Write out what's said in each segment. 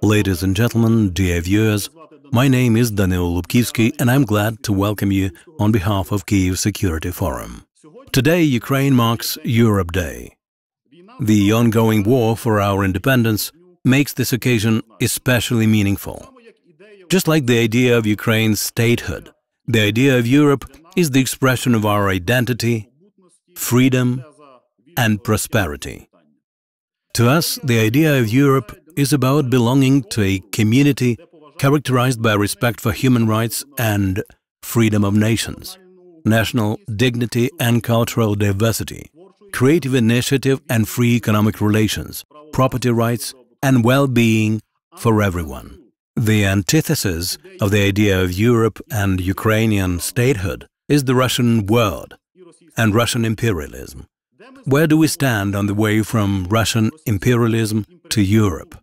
Ladies and gentlemen, dear viewers, my name is Danylo Lubkivsky and I'm glad to welcome you on behalf of Kyiv Security Forum. Today, Ukraine marks Europe Day. The ongoing war for our independence makes this occasion especially meaningful. Just like the idea of Ukraine's statehood, the idea of Europe is the expression of our identity, freedom, and prosperity. To us, the idea of Europe is about belonging to a community characterized by respect for human rights and freedom of nations, national dignity and cultural diversity, creative initiative and free economic relations, property rights and well-being for everyone. The antithesis of the idea of Europe and Ukrainian statehood is the Russian world and Russian imperialism. Where do we stand on the way from Russian imperialism to Europe?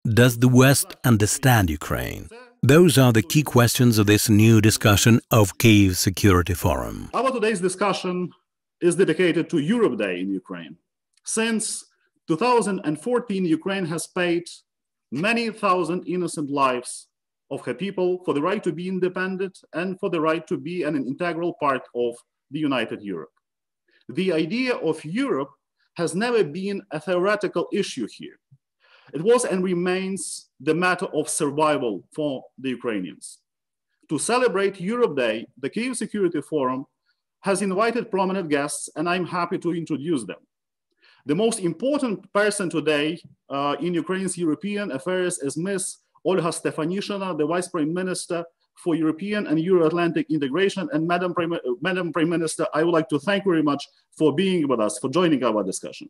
Does the West understand Ukraine? Those are the key questions of this new discussion of Kyiv Security Forum. Our today's discussion is dedicated to Europe Day in Ukraine. Since 2014, Ukraine has paid many thousand innocent lives of her people for the right to be independent and for the right to be an integral part of the United Europe. The idea of Europe has never been a theoretical issue here. It was and remains the matter of survival for the Ukrainians. To celebrate Europe Day, the Kyiv Security Forum has invited prominent guests, and I'm happy to introduce them. The most important person today in Ukraine's European affairs is Ms. Olha Stefanishyna, the Vice Prime Minister for European and Euro-Atlantic integration. And Madam Prime Minister, I would like to thank you very much for being with us, for joining our discussion.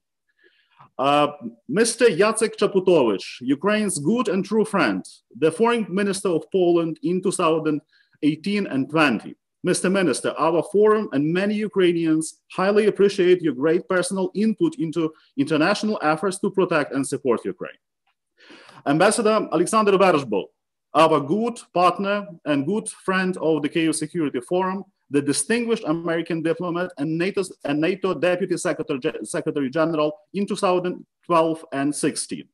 Mr. Jacek Czaputowicz, Ukraine's good and true friend, the Foreign Minister of Poland in 2018 and 20. Mr. Minister, our forum and many Ukrainians highly appreciate your great personal input into international efforts to protect and support Ukraine. Ambassador Alexander Vershbow, our good partner and good friend of the Kyiv Security Forum, the distinguished American diplomat and NATO Deputy Secretary General in 2012 and 16.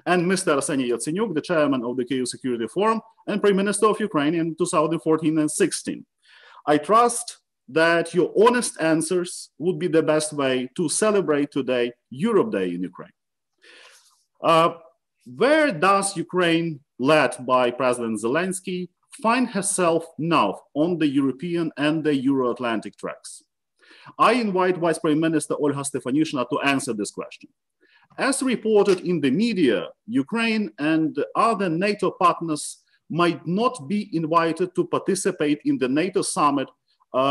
And Mr. Arseniy Yatsenyuk, the chairman of the Kyiv Security Forum and Prime Minister of Ukraine in 2014 and 16. I trust that your honest answers would be the best way to celebrate today Europe Day in Ukraine. Where does Ukraine, led by President Zelensky, find herself now on the European and the Euro-Atlantic tracks? I invite Vice Prime Minister Olha Stefanishyna to answer this question. As reported in the media, Ukraine and other NATO partners might not be invited to participate in the NATO summit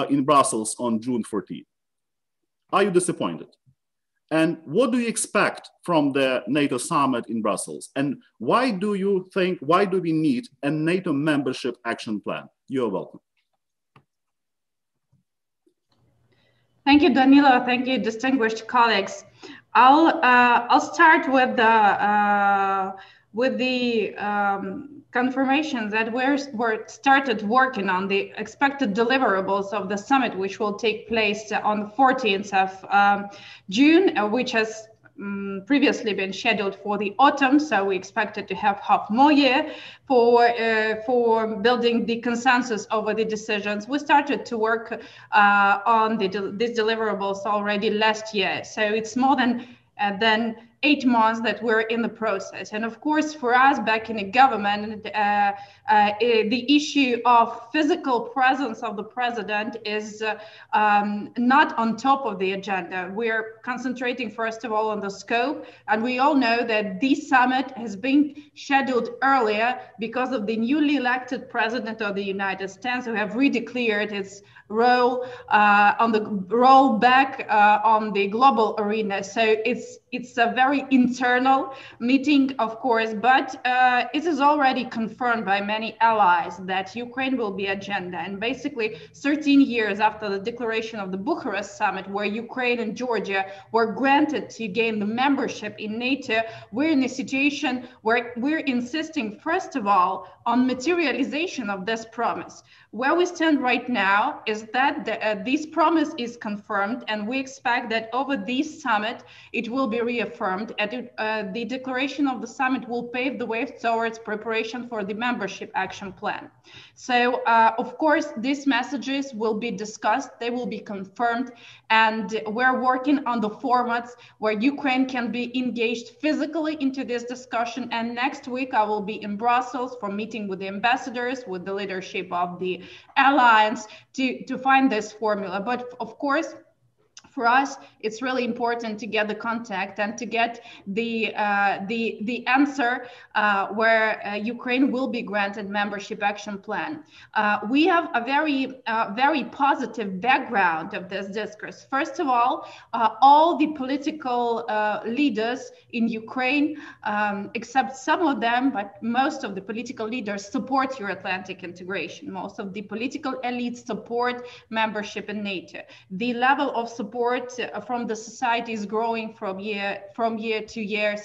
in Brussels on June 14. Are you disappointed? And what do you expect from the NATO summit in Brussels? And why do you think, why do we need a NATO membership action plan? You're welcome. Thank you, Danylo. Thank you, distinguished colleagues. I'll start with the confirmation that we're started working on the expected deliverables of the summit, which will take place on the 14th of June, which has previously been scheduled for the autumn. So we expected to have half more year for building the consensus over the decisions. We started to work on these deliverables already last year. So it's more than 8 months that we're in the process. And of course, for us back in the government, the issue of physical presence of the president is not on top of the agenda. We're concentrating, first of all, on the scope. And we all know that this summit has been scheduled earlier because of the newly elected president of the United States, who have redeclared its role on the role back on the global arena. So it's a very internal meeting, of course, but it is already confirmed by many allies that Ukraine will be agenda. And basically 13 years after the declaration of the Bucharest summit, where Ukraine and Georgia were granted to gain the membership in NATO, we're in a situation where we're insisting, first of all, on materialization of this promise. Where we stand right now is that this promise is confirmed, and we expect that over this summit, it will be reaffirmed. confirmed, the declaration of the summit will pave the way towards preparation for the membership action plan. So, of course, these messages will be discussed, they will be confirmed, and we're working on the formats where Ukraine can be engaged physically into this discussion. And next week, I will be in Brussels for meeting with the ambassadors, with the leadership of the alliance to find this formula. But of course, for us, it's really important to get the contact and to get the answer where Ukraine will be granted membership action plan. We have a very positive background of this discourse. First of all the political leaders in Ukraine, except some of them, but most of the political leaders support Euro-Atlantic integration. Most of the political elites support membership in NATO. The level of support from the society is growing from year to year,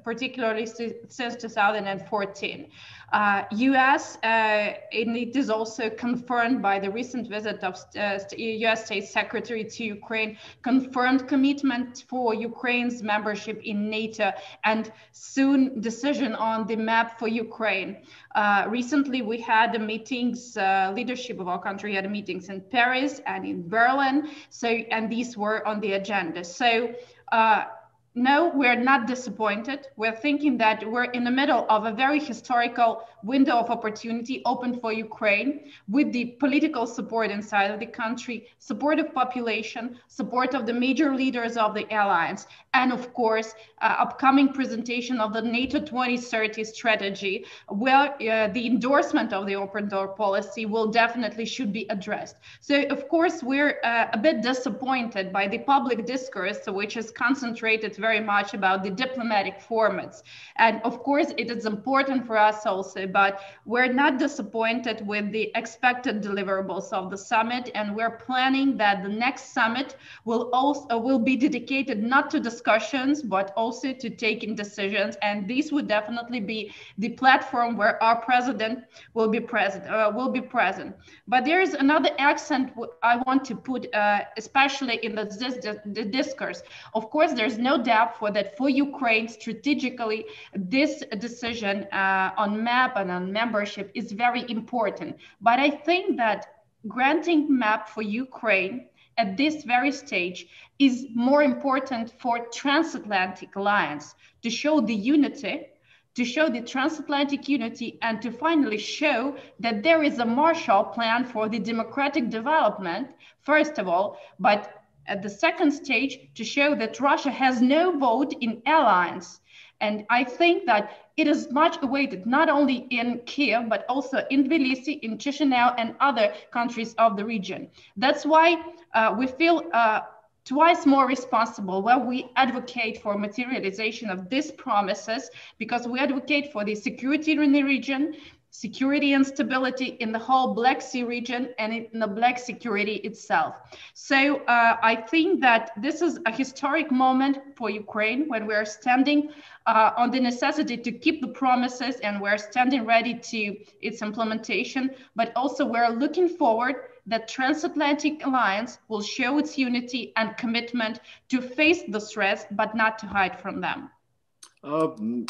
particularly since 2014. US, and it is also confirmed by the recent visit of US State Secretary to Ukraine, confirmed commitment for Ukraine's membership in NATO and soon decision on the map for Ukraine. Recently, we had the meetings, leadership of our country had meetings in Paris and in Berlin, and these were on the agenda. So, no, we're not disappointed. We're thinking that we're in the middle of a very historical window of opportunity open for Ukraine with the political support inside of the country, support of population, support of the major leaders of the alliance, and of course, upcoming presentation of the NATO 2030 strategy, where the endorsement of the open door policy will definitely should be addressed. So, of course, we're a bit disappointed by the public discourse, which is concentrated very much about the diplomatic formats. And of course, it is important for us also, but we're not disappointed with the expected deliverables of the summit. And we're planning that the next summit will be dedicated not to discussions, but also to taking decisions. And this would definitely be the platform where our president will be present. But there is another accent I want to put, especially in the discourse. Of course, there's no doubt for Ukraine strategically, this decision on map and on membership is very important. But I think that granting map for Ukraine at this very stage is more important for transatlantic alliance to show the unity, to show the transatlantic unity, and to finally show that there is a Marshall Plan for the democratic development, first of all, but at the second stage, to show that Russia has no vote in alliance. And I think that it is much awaited, not only in Kyiv, but also in Tbilisi, in Chisinau, and other countries of the region. That's why we feel twice more responsible when we advocate for materialization of these promises, because we advocate for the security in the region, security and stability in the whole Black Sea region and in the Black security itself. So I think that this is a historic moment for Ukraine when we're standing on the necessity to keep the promises, and we're standing ready to its implementation, but also we're looking forward that transatlantic alliance will show its unity and commitment to face the threats, but not to hide from them.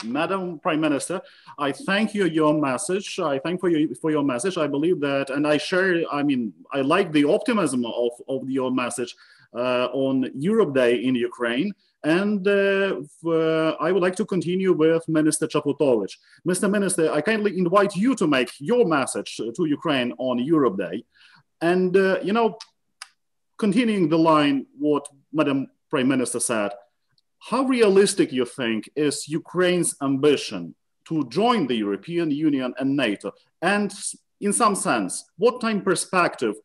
Madam Prime Minister, I thank you your message. I thank for your message. I believe that, and I share. I mean, I like the optimism of your message on Europe Day in Ukraine. And I would like to continue with Minister Czaputowicz. Mr. Minister, I kindly invite you to make your message to Ukraine on Europe Day. And you know, continuing the line what Madam Prime Minister said. How realistic you think is Ukraine's ambition to join the European Union and NATO? And in some sense, what time perspective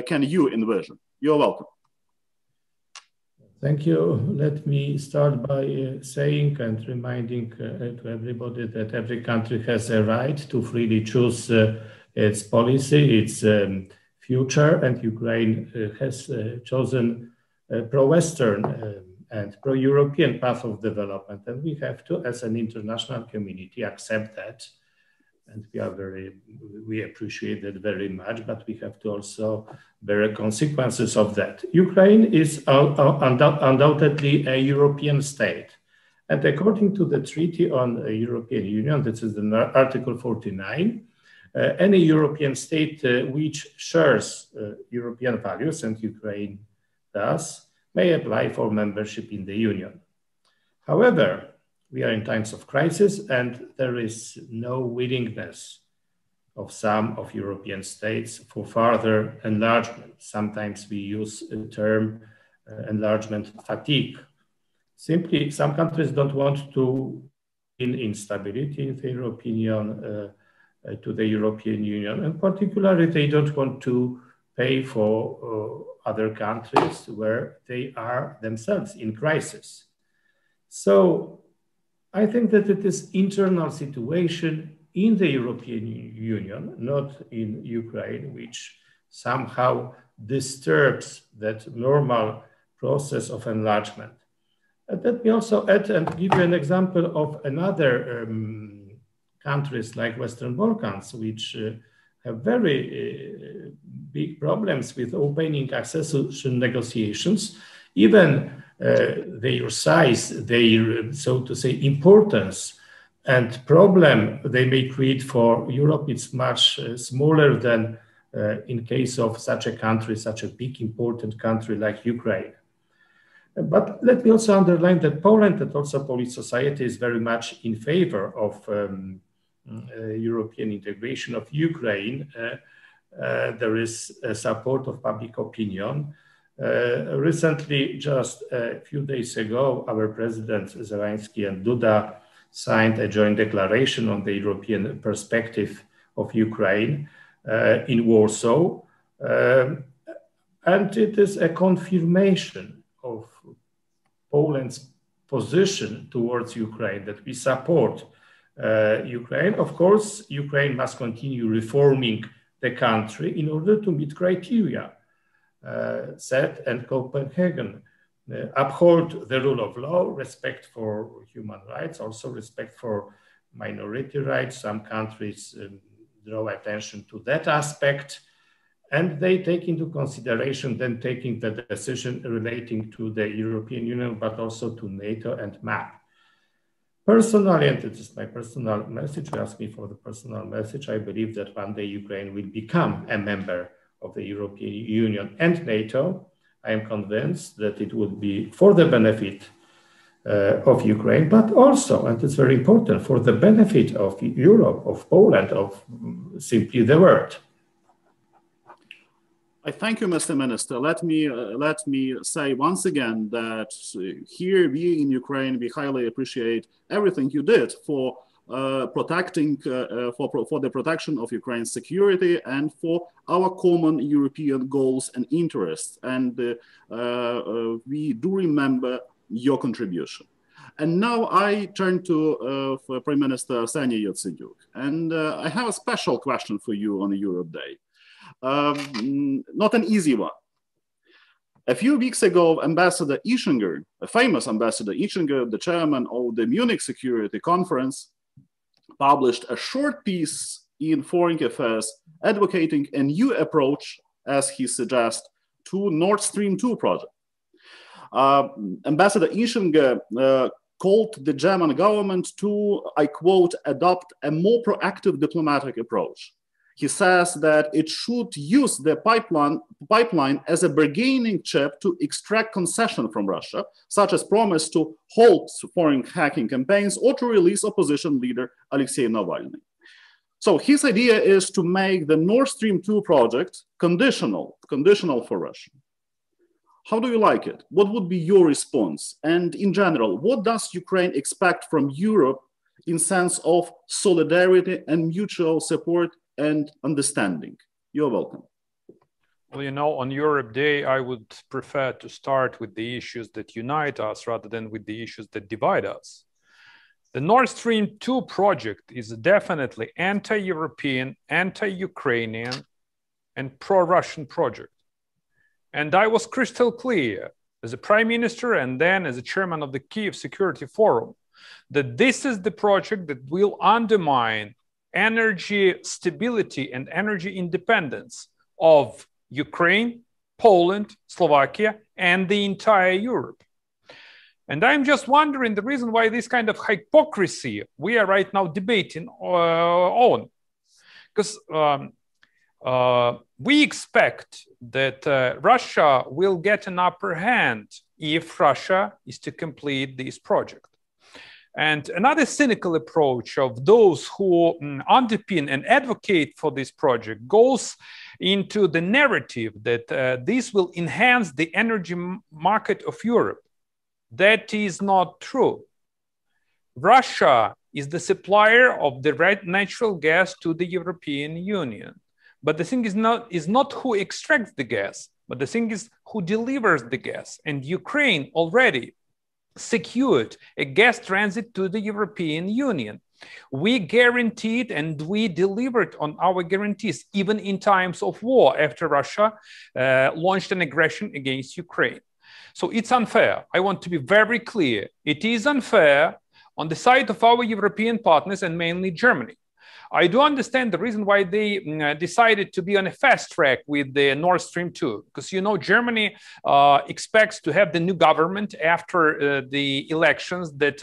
can you envision? You're welcome. Thank you. Let me start by saying and reminding to everybody that every country has a right to freely choose its policy, its future, and Ukraine has chosen pro-Western and pro-European path of development. And we have to, as an international community, accept that. And we appreciate that very much, but we have to also bear consequences of that. Ukraine is undoubtedly a European state. And according to the Treaty on the European Union, this is the Article 49, any European state which shares European values, and Ukraine does, may apply for membership in the Union. However, we are in times of crisis, and there is no willingness of some of European states for further enlargement. Sometimes we use the term enlargement fatigue. Simply, some countries don't want to in instability, in their opinion, to the European Union, and particularly they don't want to pay for other countries where they are themselves in crisis. So I think that it is internal situation in the European Union, not in Ukraine, which somehow disturbs that normal process of enlargement. Let me also add and give you an example of another countries like Western Balkans, which have very big problems with opening accession negotiations. Even their size, their, so to say, importance and problem they may create for Europe, it's much smaller than in case of such a country, such a big, important country like Ukraine. But let me also underline that Poland and also Polish society is very much in favor of European integration of Ukraine. There is a support of public opinion. Recently, just a few days ago, our President Zelensky and Duda signed a joint declaration on the European perspective of Ukraine in Warsaw. And it is a confirmation of Poland's position towards Ukraine, that we support Ukraine. Of course, Ukraine must continue reforming the country in order to meet criteria set in Copenhagen, uphold the rule of law, respect for human rights, also respect for minority rights. Some countries draw attention to that aspect, and they take into consideration then taking the decision relating to the European Union, but also to NATO and MAP. Personally, and it is my personal message, you asked me for the personal message, I believe that one day Ukraine will become a member of the European Union and NATO. I am convinced that it would be for the benefit of Ukraine, but also, and it's very important, for the benefit of Europe, of Poland, of simply the world. I thank you, Mr. Minister. Let me say once again that here we in Ukraine, we highly appreciate everything you did for protecting, for the protection of Ukraine's security and for our common European goals and interests. And we do remember your contribution. And now I turn to Prime Minister Arseniy Yatsenyuk. And I have a special question for you on Europe Day. Not an easy one. A few weeks ago, Ambassador Ischinger, a famous Ambassador Ischinger, the chairman of the Munich Security Conference, published a short piece in Foreign Affairs advocating a new approach, as he suggests, to Nord Stream 2 project. Ambassador Ischinger called the German government to, I quote, adopt a more proactive diplomatic approach. He says that it should use the pipeline as a bargaining chip to extract concession from Russia, such as promise to halt foreign hacking campaigns or to release opposition leader Alexei Navalny. So his idea is to make the Nord Stream 2 project conditional for Russia. How do you like it? What would be your response? And in general, what does Ukraine expect from Europe in sense of solidarity and mutual support and understanding? You're welcome. Well, you know, on Europe Day, I would prefer to start with the issues that unite us rather than with the issues that divide us. The Nord Stream 2 project is definitely anti-European, anti-Ukrainian, and pro-Russian project. And I was crystal clear as a prime minister and then as a chairman of the Kyiv Security Forum that this is the project that will undermine energy stability and energy independence of Ukraine, Poland, Slovakia, and the entire Europe. And I'm just wondering the reason why this kind of hypocrisy we are right now debating on. Because we expect that Russia will get an upper hand if Russia is to complete this project. And another cynical approach of those who underpin and advocate for this project goes into the narrative that this will enhance the energy market of Europe. That is not true. Russia is the supplier of the natural gas to the European Union. But the thing is not who extracts the gas, but the thing is who delivers the gas. And Ukraine already secured a gas transit to the European Union. We guaranteed and we delivered on our guarantees, even in times of war after Russia launched an aggression against Ukraine. So it's unfair. I want to be very clear. It is unfair on the side of our European partners and mainly Germany. I do understand the reason why they decided to be on a fast track with the Nord Stream 2, because, you know, Germany expects to have the new government after the elections that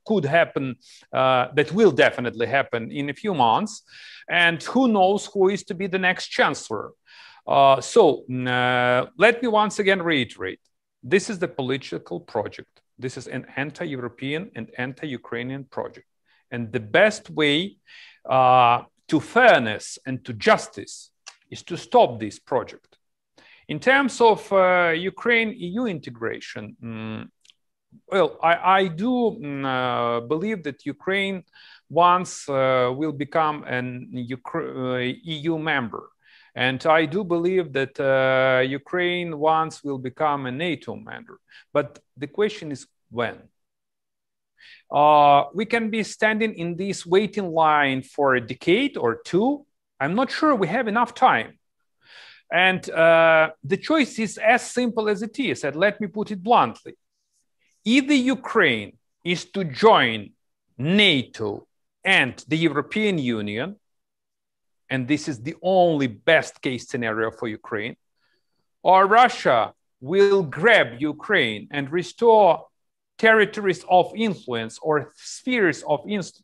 could happen, that will definitely happen in a few months. And who knows who is to be the next chancellor. So let me once again reiterate, this is the political project. This is an anti-European and anti-Ukrainian project. And the best way to fairness and to justice is to stop this project. In terms of Ukraine-EU integration, well, I do believe that Ukraine once will become an EU member. And I do believe that Ukraine once will become a NATO member. But the question is when? We can be standing in this waiting line for a decade or two. I'm not sure we have enough time. And the choice is as simple as it is. And let me put it bluntly. Either Ukraine is to join NATO and the European Union, and this is the only best case scenario for Ukraine, or Russia will grab Ukraine and restore territories of influence or spheres of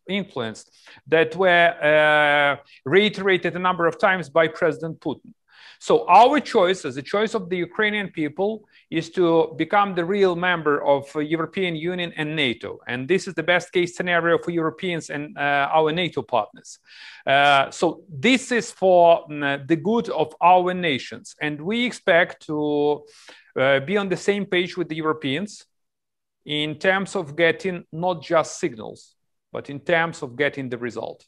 influence that were reiterated a number of times by President Putin. So our choice, as a choice of the Ukrainian people, is to become the real member of European Union and NATO. And this is the best case scenario for Europeans and our NATO partners. So this is for the good of our nations. And we expect to be on the same page with the Europeans in terms of getting not just signals, but in terms of getting the result.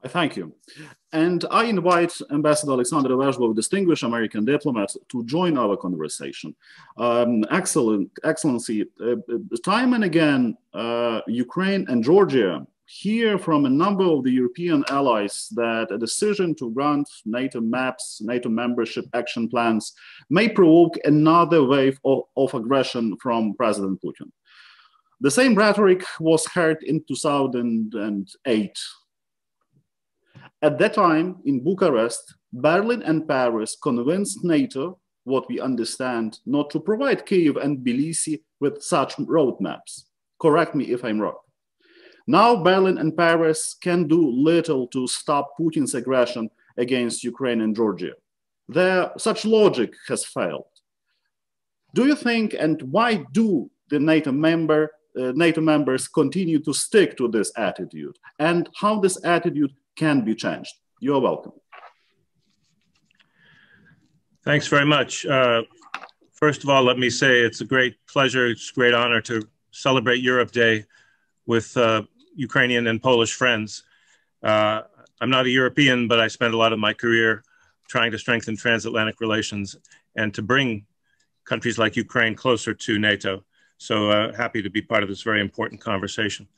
Thank you. And I invite Ambassador Alexander Vershbow, distinguished American diplomat, to join our conversation. Excellency, time and again, Ukraine and Georgia hear from a number of the European allies that a decision to grant NATO maps, NATO membership action plans may provoke another wave of aggression from President Putin. The same rhetoric was heard in 2008. At that time, in Bucharest, Berlin and Paris convinced NATO, what we understand, not to provide Kyiv and Tbilisi with such roadmaps. Correct me if I'm wrong. Now Berlin and Paris can do little to stop Putin's aggression against Ukraine and Georgia. Such logic has failed. Do you think, and why do the NATO members continue to stick to this attitude, and how this attitude can be changed? You're welcome. Thanks very much. First of all, let me say it's a great pleasure, it's a great honor to celebrate Europe Day with Ukrainian and Polish friends. I'm not a European, but I spent a lot of my career trying to strengthen transatlantic relations and to bring countries like Ukraine closer to NATO. So happy to be part of this very important conversation.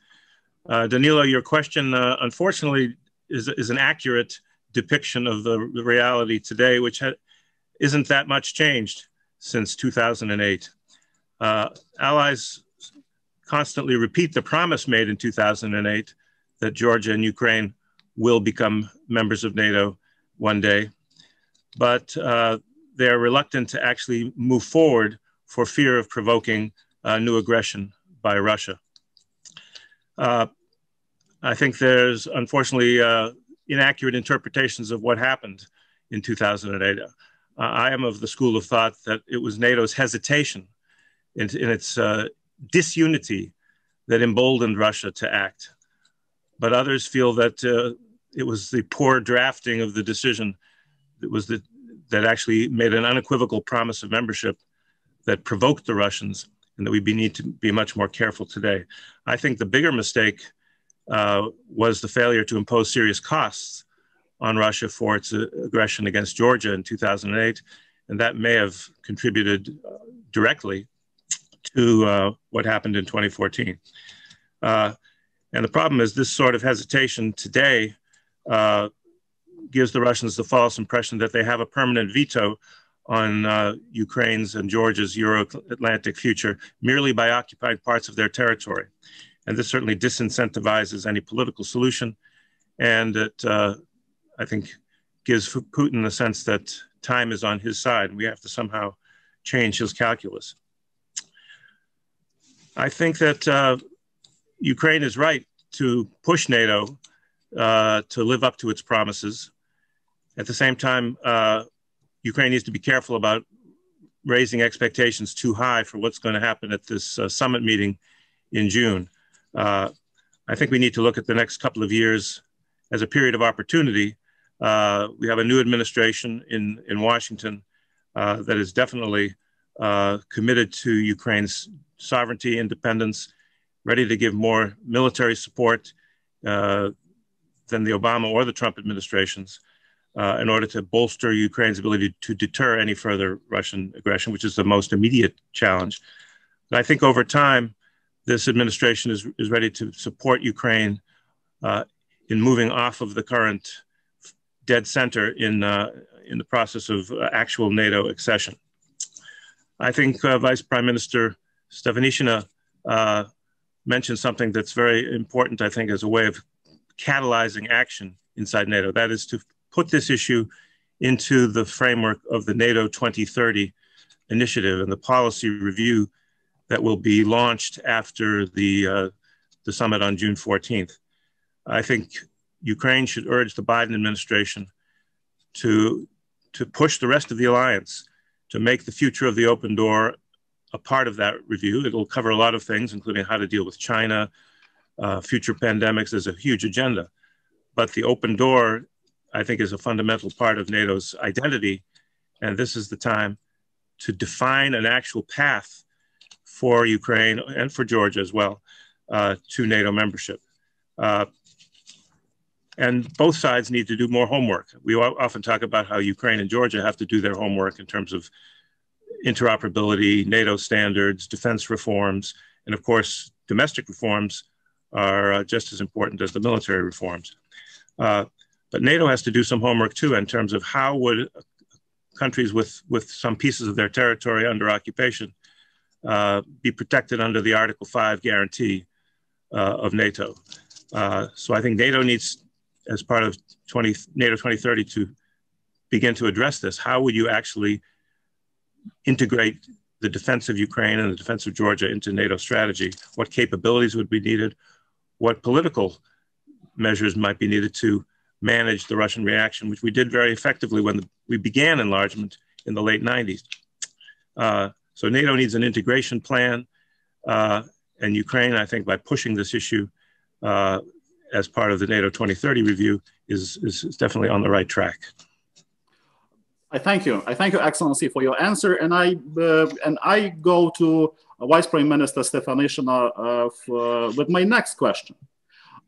Danylo, your question, unfortunately, is an accurate depiction of the reality today, which isn't that much changed since 2008. Allies constantly repeat the promise made in 2008 that Georgia and Ukraine will become members of NATO one day, but they're reluctant to actually move forward for fear of provoking new aggression by Russia. I think there's unfortunately inaccurate interpretations of what happened in 2008. I am of the school of thought that it was NATO's hesitation in its disunity that emboldened Russia to act. But others feel that it was the poor drafting of the decision that actually made an unequivocal promise of membership that provoked the Russians, and that we need to be much more careful today. I think the bigger mistake was the failure to impose serious costs on Russia for its aggression against Georgia in 2008, and that may have contributed directly to what happened in 2014. And the problem is this sort of hesitation today gives the Russians the false impression that they have a permanent veto on Ukraine's and Georgia's Euro-Atlantic future merely by occupying parts of their territory. And this certainly disincentivizes any political solution, and it, I think, gives Putin the sense that time is on his side, and we have to somehow change his calculus. I think that Ukraine is right to push NATO to live up to its promises. At the same time, Ukraine needs to be careful about raising expectations too high for what's going to happen at this summit meeting in June. I think we need to look at the next couple of years as a period of opportunity. We have a new administration in Washington that is definitely committed to Ukraine's sovereignty, independence, ready to give more military support than the Obama or the Trump administrations in order to bolster Ukraine's ability to deter any further Russian aggression, which is the most immediate challenge. But I think over time, this administration is ready to support Ukraine in moving off of the current dead center in the process of actual NATO accession. I think Vice Prime Minister Stefanishyna mentioned something that's very important, I think, as a way of catalyzing action inside NATO. That is to put this issue into the framework of the NATO 2030 initiative and the policy review that will be launched after the summit on June 14th. I think Ukraine should urge the Biden administration to push the rest of the alliance to make the future of the open door a part of that review. It'll cover a lot of things, including how to deal with China, future pandemics. There's a huge agenda. But the open door, I think, is a fundamental part of NATO's identity. And this is the time to define an actual path for Ukraine and for Georgia as well to NATO membership. And both sides need to do more homework. We often talk about how Ukraine and Georgia have to do their homework in terms of interoperability, NATO standards, defense reforms, and of course, domestic reforms are just as important as the military reforms. But NATO has to do some homework too in terms of how would countries with some pieces of their territory under occupation be protected under the Article 5 guarantee of NATO. So I think NATO needs, as part of NATO 2030, to begin to address this. How would you actually integrate the defense of Ukraine and the defense of Georgia into NATO strategy? What capabilities would be needed? What political measures might be needed to manage the Russian reaction, which we did very effectively when we began enlargement in the late 90s. So NATO needs an integration plan, and Ukraine, I think, by pushing this issue as part of the NATO 2030 review is definitely on the right track. I thank you, Excellency, for your answer. And I go to Vice Prime Minister Stefanishyna with my next question.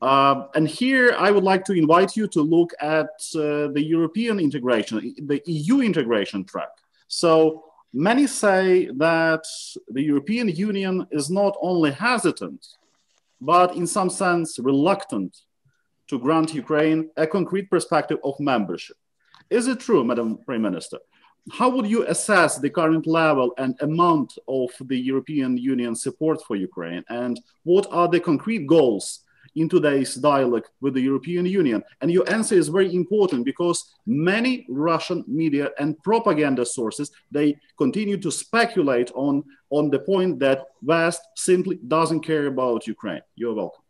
And here I would like to invite you to look at the European integration, the EU integration track. So many say that the European Union is not only hesitant, but in some sense reluctant to grant Ukraine a concrete perspective of membership. Is it true, Madam Prime Minister? How would you assess the current level and amount of the European Union support for Ukraine? And what are the concrete goals in today's dialogue with the European Union? And your answer is very important because many Russian media and propaganda sources, they continue to speculate on the point that West simply doesn't care about Ukraine. You're welcome.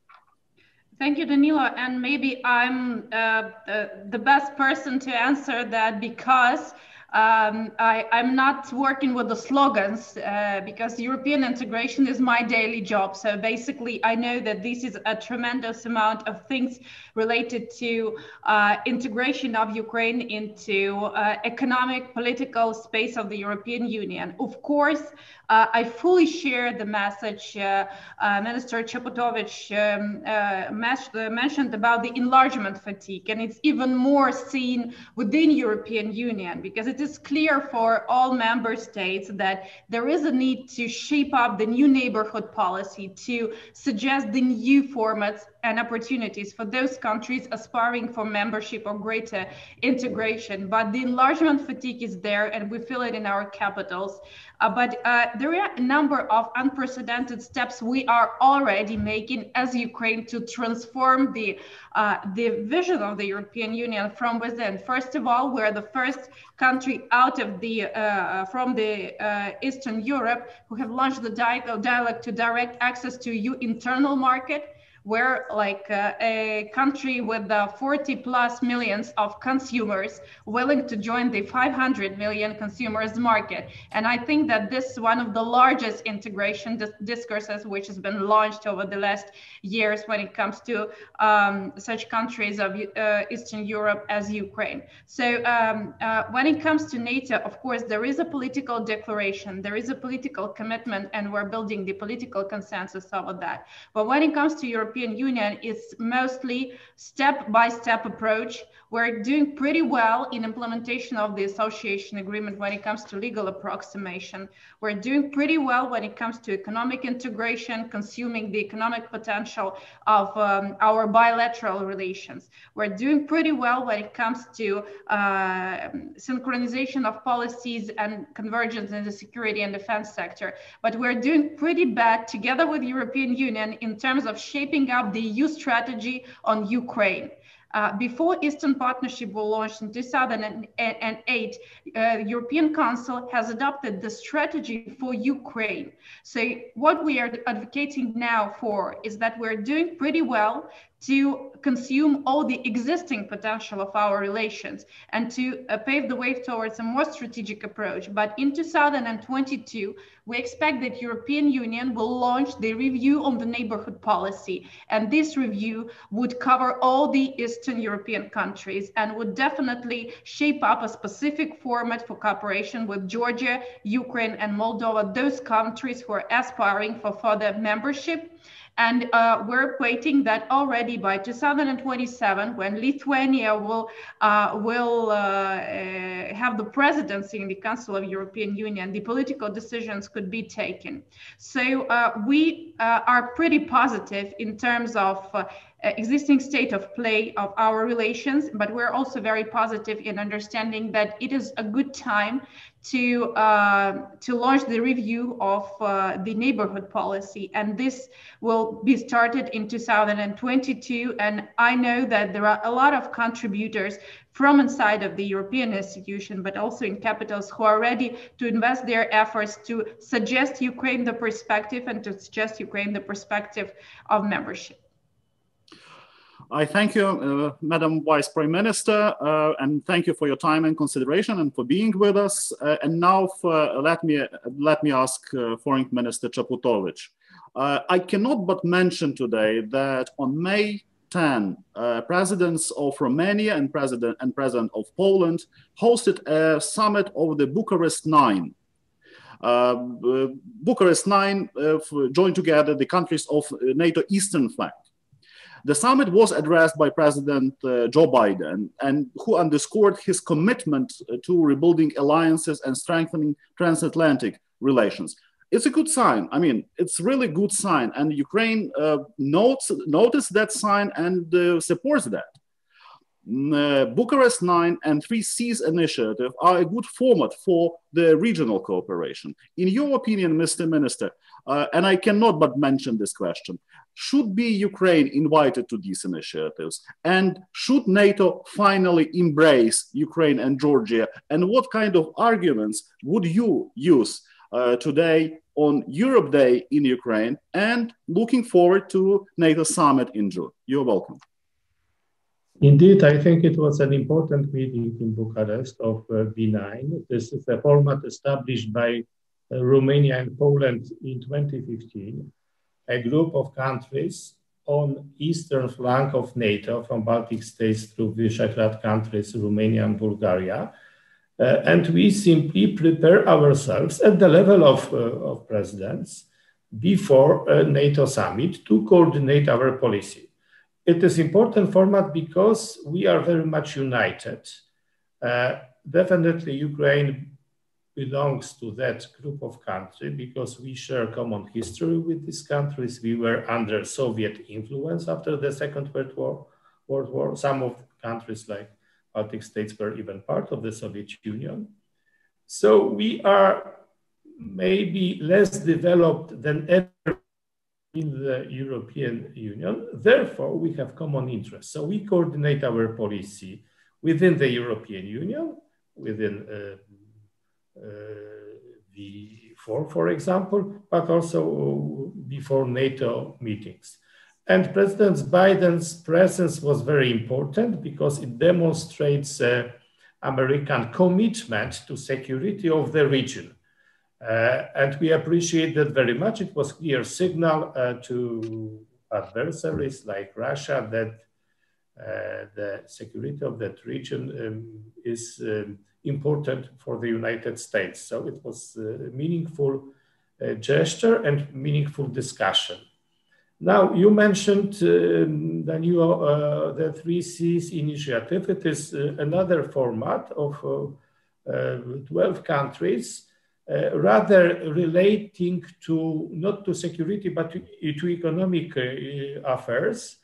Thank you, Danylo. And maybe I'm the best person to answer that because I'm not working with the slogans because European integration is my daily job. So basically, I know that this is a tremendous amount of things related to integration of Ukraine into economic, political space of the European Union. Of course, I fully share the message Minister Czaputowicz mentioned about the enlargement fatigue, and it's even more seen within European Union because it is clear for all member states that there is a need to shape up the new neighborhood policy to suggest the new formats and opportunities for those countries aspiring for membership or greater integration. But the enlargement fatigue is there, and we feel it in our capitals. But there are a number of unprecedented steps we are already making as Ukraine to transform the vision of the European Union from within. First of all, we're the first country out of from Eastern Europe who have launched the dialogue to direct access to EU internal market. We're like a country with 40+ million of consumers willing to join the 500 million consumers market. And I think that this is one of the largest integration discourses which has been launched over the last years when it comes to such countries of Eastern Europe as Ukraine. So when it comes to NATO, of course, there is a political declaration, there is a political commitment, and we're building the political consensus over that. But when it comes to European Union, it's mostly step-by-step approach. We're doing pretty well in implementation of the association agreement when it comes to legal approximation. We're doing pretty well when it comes to economic integration, consuming the economic potential of our bilateral relations. We're doing pretty well when it comes to synchronization of policies and convergence in the security and defense sector. But we're doing pretty bad together with the European Union in terms of shaping up the EU strategy on Ukraine. Before Eastern Partnership was launched in 2008, European Council has adopted the strategy for Ukraine. So what we are advocating now for is that we're doing pretty well to consume all the existing potential of our relations and to pave the way towards a more strategic approach. But in 2022, we expect that European Union will launch the review on the neighborhood policy. And this review would cover all the Eastern European countries and would definitely shape up a specific format for cooperation with Georgia, Ukraine, and Moldova, those countries who are aspiring for further membership. And we're waiting that already by 2027, when Lithuania will have the presidency in the Council of European Union, the political decisions could be taken. So we are pretty positive in terms of existing state of play of our relations, but we're also very positive in understanding that it is a good time to launch the review of the neighborhood policy, and this will be started in 2022. And I know that there are a lot of contributors from inside of the European institution, but also in capitals, who are ready to invest their efforts to suggest Ukraine the perspective and to suggest Ukraine the perspective of membership. I thank you, Madam Vice Prime Minister, and thank you for your time and consideration and for being with us. And now let me ask Foreign Minister Czaputowicz. I cannot but mention today that on May 10, presidents of Romania and President of Poland hosted a summit of the Bucharest 9. Bucharest 9 joined together the countries of NATO Eastern flank. The summit was addressed by President Joe Biden, and who underscored his commitment to rebuilding alliances and strengthening transatlantic relations. It's a good sign. I mean, it's really good sign, and Ukraine noticed that sign and supports that. Bucharest 9 and 3Cs initiative are a good format for the regional cooperation. In your opinion, Mr. Minister, and I cannot but mention this question, should be Ukraine invited to these initiatives? And should NATO finally embrace Ukraine and Georgia? And what kind of arguments would you use today on Europe Day in Ukraine and looking forward to NATO summit in June? You're welcome. Indeed, I think it was an important meeting in Bucharest of B9. This is a format established by Romania and Poland in 2015, a group of countries on eastern flank of NATO, from Baltic states through Visegrad countries, Romania and Bulgaria. And we simply prepare ourselves at the level of presidents before a NATO summit to coordinate our policy. It is important format because we are very much united. Definitely Ukraine belongs to that group of countries because we share common history with these countries. We were under Soviet influence after the Second World War. Some of the countries like Baltic states were even part of the Soviet Union. So we are maybe less developed than ever in the European Union. Therefore, we have common interests. So we coordinate our policy within the European Union, within V4, for example, but also before NATO meetings. And President Biden's presence was very important because it demonstrates American commitment to security of the region. And we appreciate that very much. It was a clear signal to adversaries like Russia that the security of that region is important for the United States. So it was a meaningful gesture and meaningful discussion. Now, you mentioned, Danylo, the 3Cs initiative. It is another format of 12 countries, rather relating to, not to security, but to economic affairs.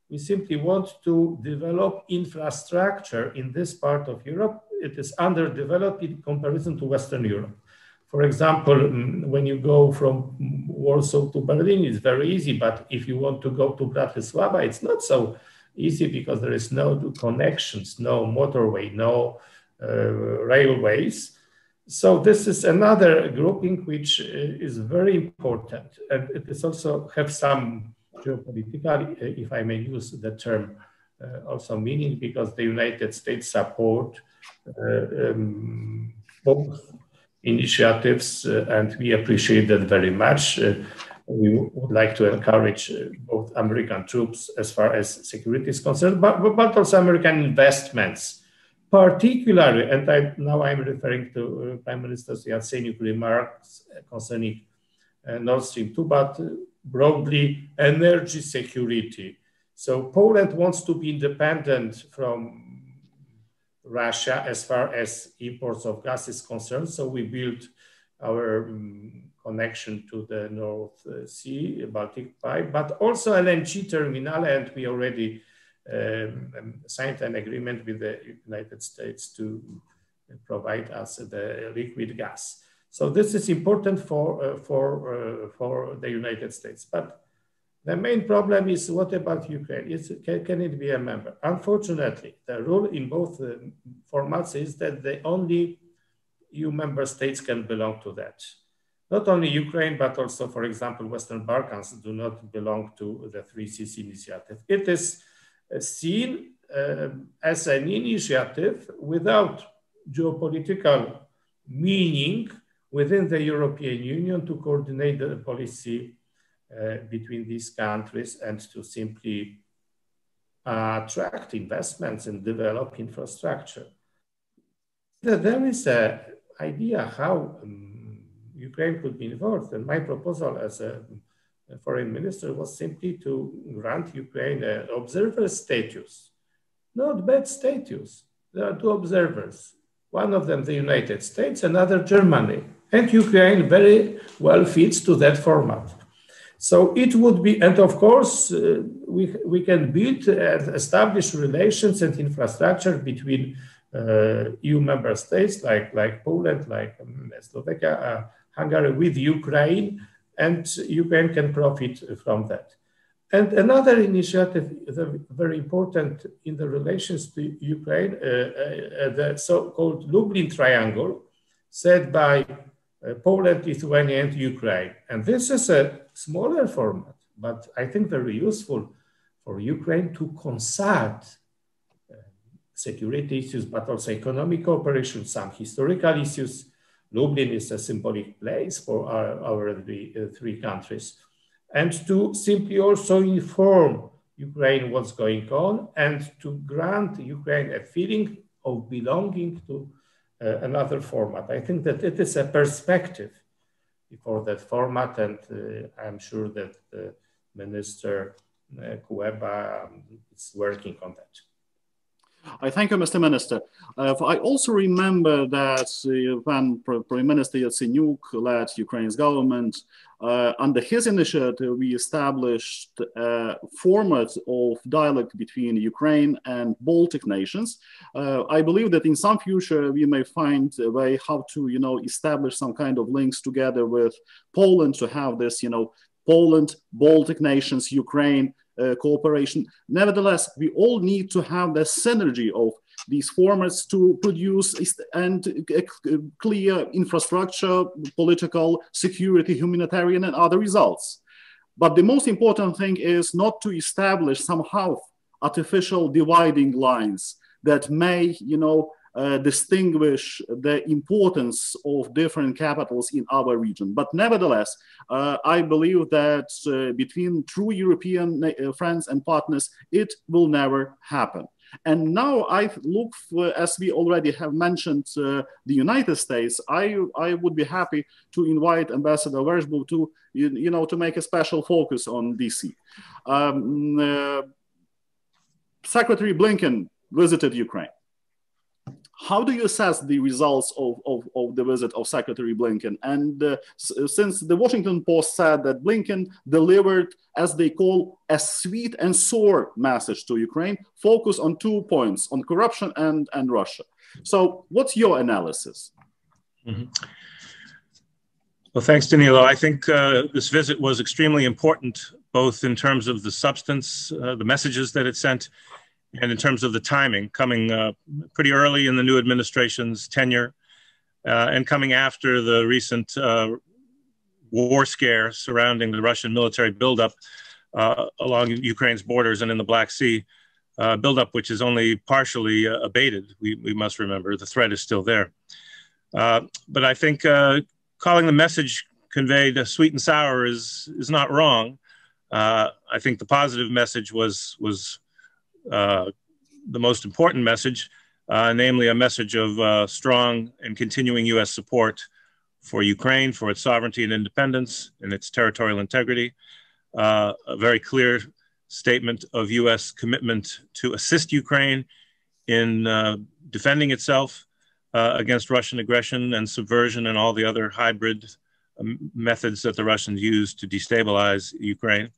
We simply want to develop infrastructure in this part of Europe. It is underdeveloped in comparison to Western Europe. For example, when you go from Warsaw to Berlin, it's very easy, but if you want to go to Bratislava, it's not so easy because there is no connections, no motorway, no railways. So this is another grouping which is very important, and it is also have some geopolitical, if I may use the term, also meaning, because the United States support both initiatives, and we appreciate that very much. We would like to encourage both American troops as far as security is concerned, but also American investments. Particularly, and now I'm referring to Prime Minister Yatsenyuk remarks concerning Nord Stream 2, but broadly energy security. So Poland wants to be independent from Russia as far as imports of gas is concerned. So we built our connection to the North Sea, Baltic pipe, but also LNG terminal, and we already signed an agreement with the United States to provide us the liquid gas. So this is important for the United States. But the main problem is, what about Ukraine? Can it be a member? Unfortunately, the rule in both formats is that the only EU member states can belong to that. Not only Ukraine, but also, for example, Western Balkans do not belong to the 3Cs initiative. It is seen as an initiative without geopolitical meaning within the European Union to coordinate the policy between these countries and to simply attract investments and develop infrastructure. There is an idea how Ukraine could be involved, and my proposal as a foreign minister was simply to grant Ukraine an observer status. Not bad status. There are two observers. One of them the United States, another Germany. And Ukraine very well fits to that format. So it would be, and of course, we can build and establish relations and infrastructure between EU member states like Poland, like Slovakia, Hungary, with Ukraine, and Ukraine can profit from that. And another initiative, very important in the relations to Ukraine, the so-called Lublin Triangle, set by Poland, Lithuania, and Ukraine. And this is a smaller format, but I think very useful for Ukraine to consult security issues, but also economic cooperation, some historical issues. Lublin is a symbolic place for our three countries. And to simply also inform Ukraine what's going on and to grant Ukraine a feeling of belonging to another format. I think that it is a perspective for that format, and I'm sure that Minister Kuleba is working on that. I thank you, Mr. Minister. I also remember that when Prime Minister Yatsenyuk led Ukraine's government, under his initiative, we established a format of dialogue between Ukraine and Baltic nations. I believe that in some future, we may find a way how to, establish some kind of links together with Poland to have this, Poland, Baltic nations, Ukraine, cooperation. Nevertheless, we all need to have the synergy of these formats to produce and clear infrastructure, political, security, humanitarian, and other results. But the most important thing is not to establish somehow artificial dividing lines that may, distinguish the importance of different capitals in our region. But nevertheless, I believe that between true European friends and partners, it will never happen. And now I look for, as we already have mentioned, the United States. I would be happy to invite Ambassador Vershbow to, to make a special focus on DC. Secretary Blinken visited Ukraine. How do you assess the results of the visit of Secretary Blinken? And since the Washington Post said that Blinken delivered, as they call, a sweet and sour message to Ukraine, focus on 2 points, on corruption and Russia. So what's your analysis? Mm-hmm. Well, thanks, Danylo. I think this visit was extremely important, both in terms of the substance, the messages that it sent, and in terms of the timing, coming pretty early in the new administration's tenure and coming after the recent war scare surrounding the Russian military buildup along Ukraine's borders and in the Black Sea, buildup which is only partially abated. We must remember the threat is still there. But I think calling the message conveyed sweet and sour is not wrong. I think the positive message was the most important message, namely a message of strong and continuing U.S. support for Ukraine, for its sovereignty and independence and its territorial integrity. A very clear statement of U.S. commitment to assist Ukraine in defending itself against Russian aggression and subversion and all the other hybrid methods that the Russians use to destabilize Ukraine.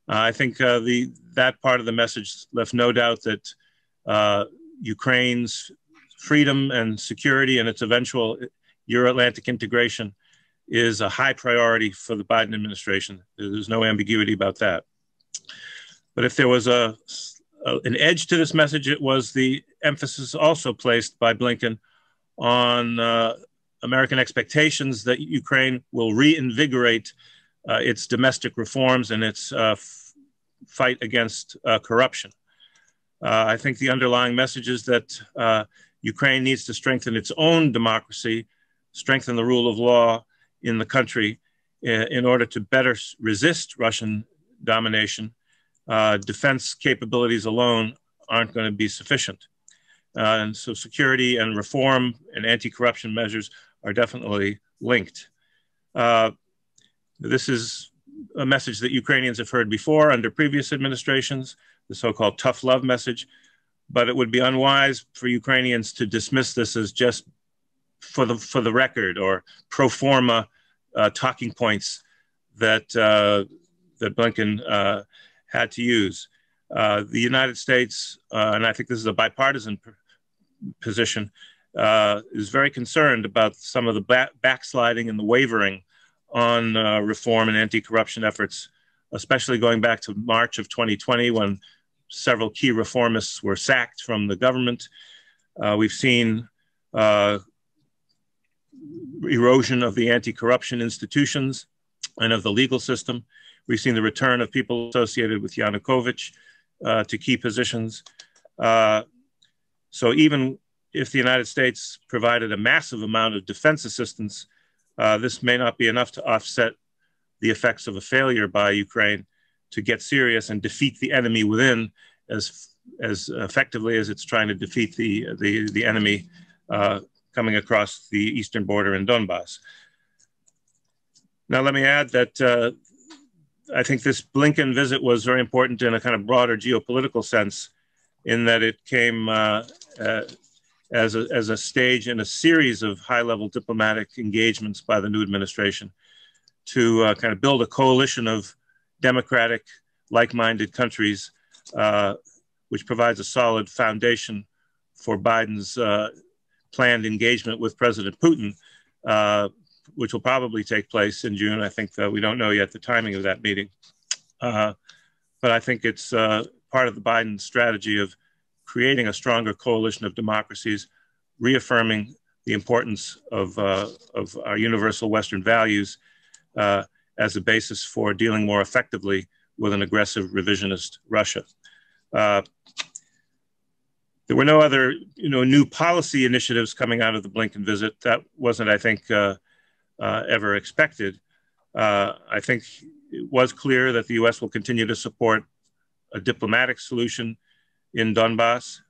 I think that part of the message left no doubt that Ukraine's freedom and security and its eventual Euro-Atlantic integration is a high priority for the Biden administration. There's no ambiguity about that. But if there was an edge to this message, it was the emphasis also placed by Blinken on American expectations that Ukraine will reinvigorate its domestic reforms and its fight against corruption. I think the underlying message is that Ukraine needs to strengthen its own democracy, strengthen the rule of law in the country in order to better resist Russian domination. Defense capabilities alone aren't going to be sufficient. And so security and reform and anti-corruption measures are definitely linked. This is a message that Ukrainians have heard before under previous administrations, the so-called tough love message, but it would be unwise for Ukrainians to dismiss this as just for the record or pro forma talking points that that Blinken had to use. The United States, and I think this is a bipartisan position, is very concerned about some of the backsliding and the wavering on reform and anti-corruption efforts, especially going back to March of 2020 when several key reformists were sacked from the government. We've seen erosion of the anti-corruption institutions and of the legal system. We've seen the return of people associated with Yanukovych to key positions. So even if the United States provided a massive amount of defense assistance, this may not be enough to offset the effects of a failure by Ukraine to get serious and defeat the enemy within as effectively as it's trying to defeat the enemy coming across the eastern border in Donbass. Now, let me add that I think this Blinken visit was very important in a kind of broader geopolitical sense, in that it came as a stage in a series of high-level diplomatic engagements by the new administration to kind of build a coalition of democratic, like-minded countries, which provides a solid foundation for Biden's planned engagement with President Putin, which will probably take place in June. I think we don't know yet the timing of that meeting. But I think it's part of the Biden strategy of creating a stronger coalition of democracies, reaffirming the importance of our universal Western values as a basis for dealing more effectively with an aggressive revisionist Russia. There were no other, new policy initiatives coming out of the Blinken visit. That wasn't, I think, ever expected. I think it was clear that the U.S. will continue to support a diplomatic solution in Donbass.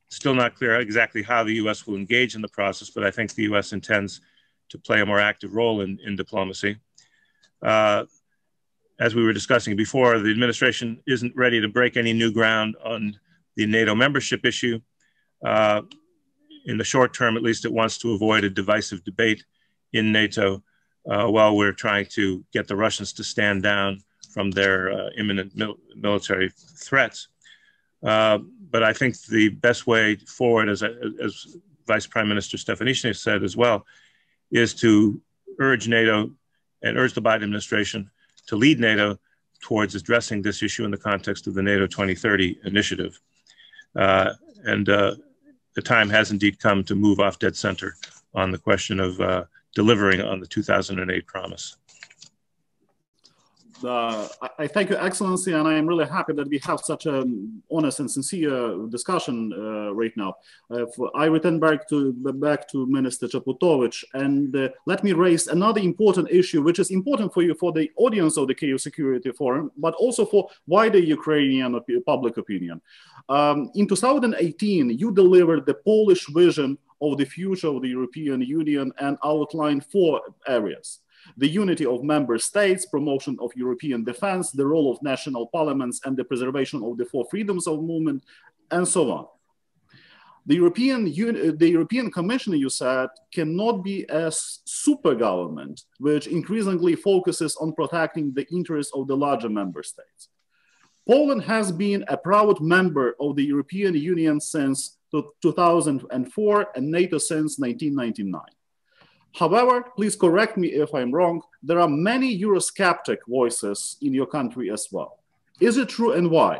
Still not clear exactly how the U.S. will engage in the process, but I think the U.S. intends to play a more active role in diplomacy. As we were discussing before, the administration isn't ready to break any new ground on the NATO membership issue. In the short term, at least, it wants to avoid a divisive debate in NATO while we're trying to get the Russians to stand down from their imminent military threats. But I think the best way forward, as Vice Prime Minister Stefanishyna said as well, is to urge NATO and urge the Biden administration to lead NATO towards addressing this issue in the context of the NATO 2030 initiative. And the time has indeed come to move off dead center on the question of delivering on the 2008 promise. I thank you, Excellency, and I am really happy that we have such an honest and sincere discussion right now. I return back to Minister Czaputowicz, and let me raise another important issue, which is important for you, for the audience of the Kyiv Security Forum, but also for wider Ukrainian public opinion. In 2018, you delivered the Polish vision of the future of the European Union and outlined 4 areas: the unity of member states, promotion of European defense, the role of national parliaments, and the preservation of the 4 freedoms of movement, and so on. The European Commission, you said, cannot be a super government, which increasingly focuses on protecting the interests of the larger member states. Poland has been a proud member of the European Union since 2004 and NATO since 1999. However, please correct me if I'm wrong, there are many Eurosceptic voices in your country as well. Is it true, and why?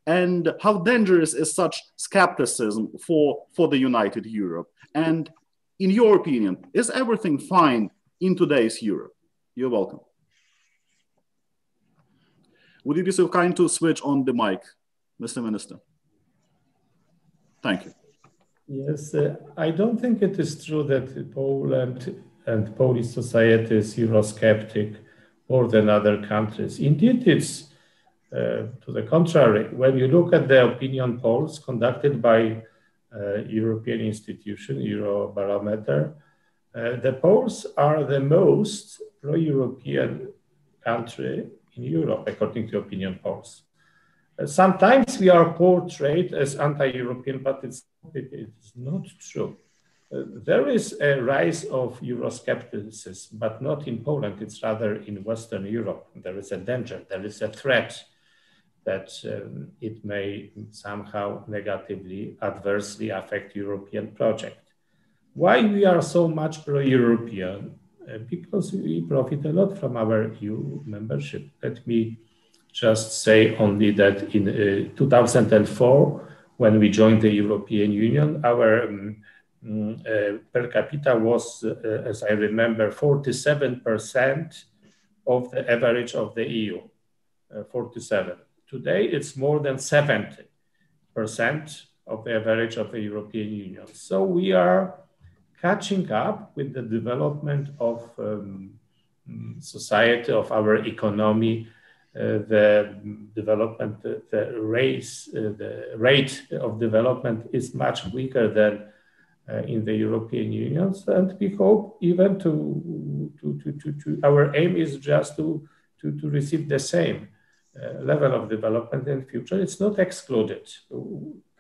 And how dangerous is such skepticism for the united Europe? And in your opinion, is everything fine in today's Europe? You're welcome. Would you be so kind to switch on the mic, Mr. Minister? Thank you. Yes, I don't think it is true that Poland and Polish society is Eurosceptic more than other countries. Indeed, it's to the contrary. When you look at the opinion polls conducted by European institution, Eurobarometer, the Poles are the most pro-European country in Europe, according to opinion polls. Sometimes we are portrayed as anti-European, but it is not true. There is a rise of Euroscepticism, but not in Poland. It's rather in Western Europe. There is a danger, there is a threat that it may somehow negatively, adversely affect European project. Why we are so much pro-European? Because we profit a lot from our EU membership. Let me just say only that in 2004, when we joined the European Union, our per capita was, as I remember, 47% of the average of the EU, 47. Today, it's more than 70% of the average of the European Union. So we are catching up with the development of society, of our economy, the development, the rate of development is much weaker than in the European Union, and we hope even our aim is just to receive the same level of development in the future. It's not excluded.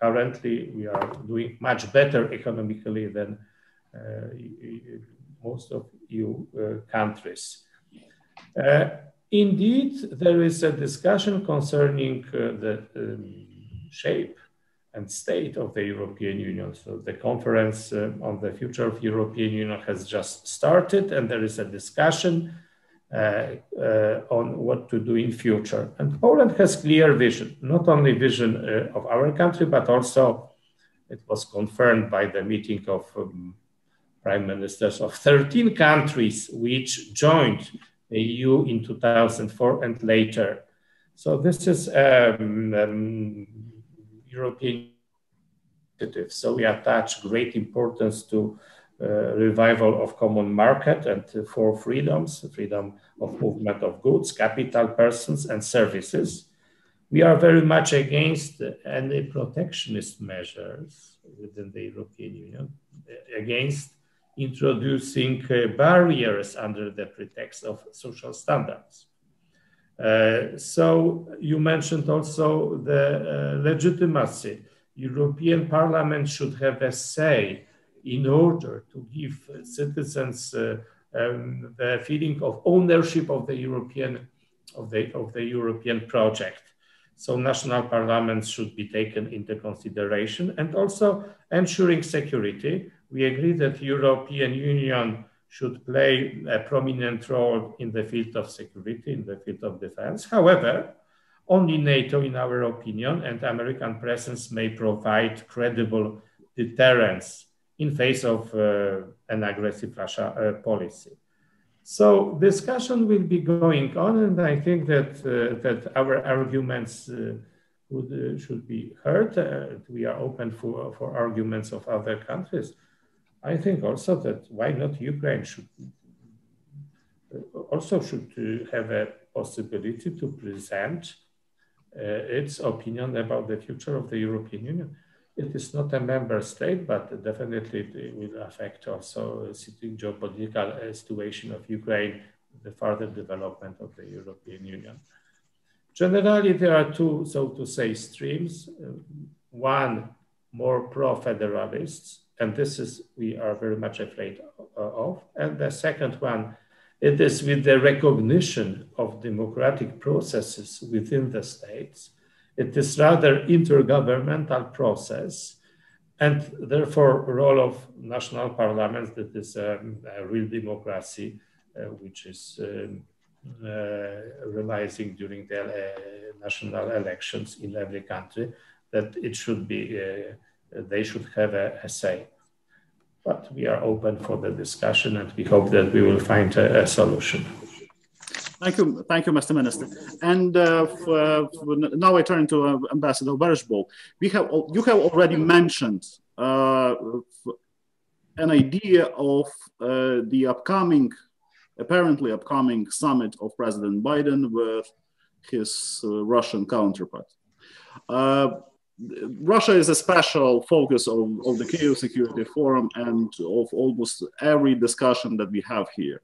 Currently, we are doing much better economically than most of EU countries. Indeed, there is a discussion concerning the shape and state of the European Union. So the conference on the future of European Union has just started, and there is a discussion on what to do in future. And Poland has clear vision, not only vision of our country, but also it was confirmed by the meeting of prime ministers of 13 countries which joined the EU in 2004 and later. So this is European initiative. So we attach great importance to revival of common market and for freedoms, freedom of movement of goods, capital, persons, and services. We are very much against any protectionist measures within the European Union, against introducing barriers under the pretext of social standards. So you mentioned also the legitimacy. European Parliament should have a say in order to give citizens the feeling of ownership of the European project. So national parliaments should be taken into consideration, and also ensuring security. We agree that European Union should play a prominent role in the field of security, in the field of defense. However, only NATO, in our opinion, and American presence may provide credible deterrence in face of an aggressive Russia policy. So discussion will be going on, and I think that that our arguments should be heard. We are open for arguments of other countries. I think also that why not Ukraine should have a possibility to present its opinion about the future of the European Union. It is not a member state, but definitely it will affect also the geopolitical situation of Ukraine, the further development of the European Union. Generally, there are two, so to say, streams. One, more pro-federalists, and this is, we are very much afraid of. And the second one, it is with the recognition of democratic processes within the states. It is rather intergovernmental process, and therefore role of national parliaments, that is a real democracy, which is realizing during the national elections in every country, that it should be, they should have a say. But we are open for the discussion, and we hope that we will find a solution. Thank you, Mr. Minister. And now I turn to Ambassador Vershbow. You have already mentioned an idea of the apparently upcoming summit of President Biden with his Russian counterpart. Russia is a special focus of the Kyiv Security Forum and of almost every discussion that we have here.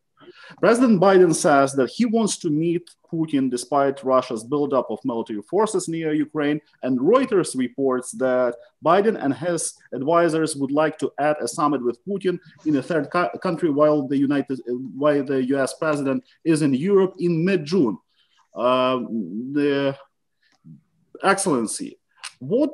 President Biden says that he wants to meet Putin despite Russia's buildup of military forces near Ukraine, and Reuters reports that Biden and his advisors would like to add a summit with Putin in a third country while the US president is in Europe in mid-June. The Excellency, what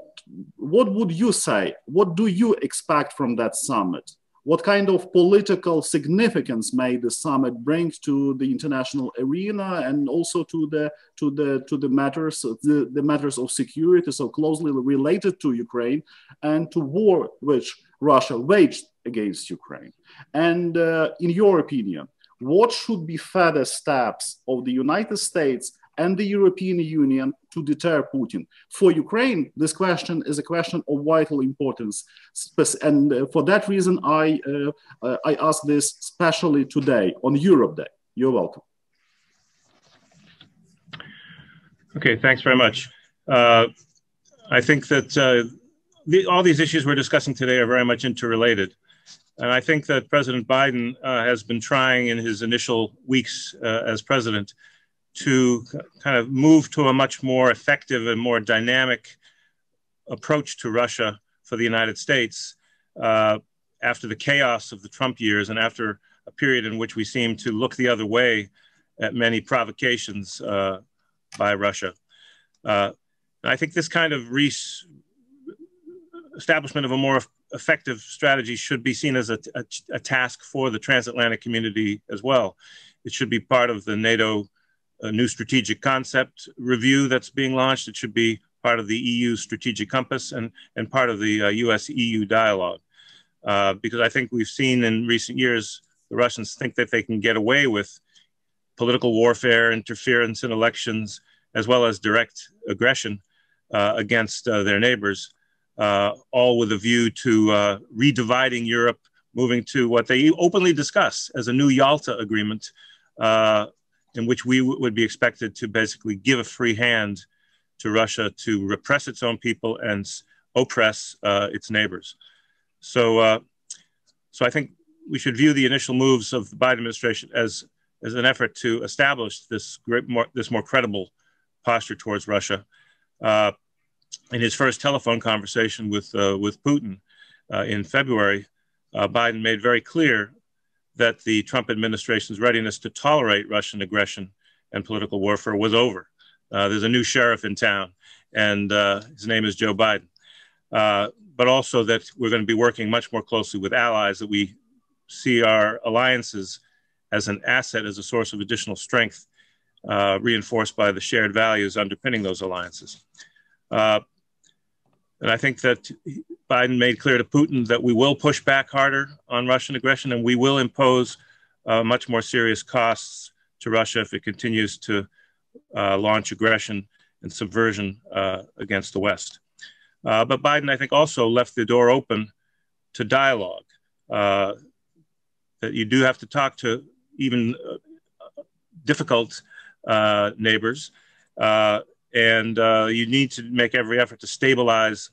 would you say? What do you expect from that summit? What kind of political significance may the summit bring to the international arena and also to the matters of security so closely related to Ukraine and to war which Russia waged against Ukraine? And in your opinion, what should be further steps of the United States and the European Union to deter Putin? For Ukraine, this question is a question of vital importance. And for that reason, I ask this specially today on Europe Day. You're welcome. Okay, thanks very much. I think that all these issues we're discussing today are very much interrelated. And I think that President Biden has been trying in his initial weeks as president to kind of move to a much more effective and more dynamic approach to Russia for the United States after the chaos of the Trump years and after a period in which we seem to look the other way at many provocations by Russia. I think this kind of establishment of a more effective strategy should be seen as a task for the transatlantic community as well. It should be part of the NATO new strategic concept review that's being launched. It should be part of the EU strategic compass and part of the US-EU dialogue. Because I think we've seen in recent years, the Russians think that they can get away with political warfare, interference in elections, as well as direct aggression against their neighbors, all with a view to redividing Europe, moving to what they openly discuss as a new Yalta agreement, in which we would be expected to basically give a free hand to Russia to repress its own people and oppress its neighbors. So I think we should view the initial moves of the Biden administration as an effort to establish this more credible posture towards Russia. In his first telephone conversation with Putin in February, Biden made very clear that the Trump administration's readiness to tolerate Russian aggression and political warfare was over. There's a new sheriff in town, and his name is Joe Biden. But also that we're going to be working much more closely with allies, that we see our alliances as an asset, as a source of additional strength, reinforced by the shared values underpinning those alliances. And I think that Biden made clear to Putin that we will push back harder on Russian aggression, and we will impose much more serious costs to Russia if it continues to launch aggression and subversion against the West. But Biden, I think, also left the door open to dialogue, that you do have to talk to even difficult neighbors, and you need to make every effort to stabilize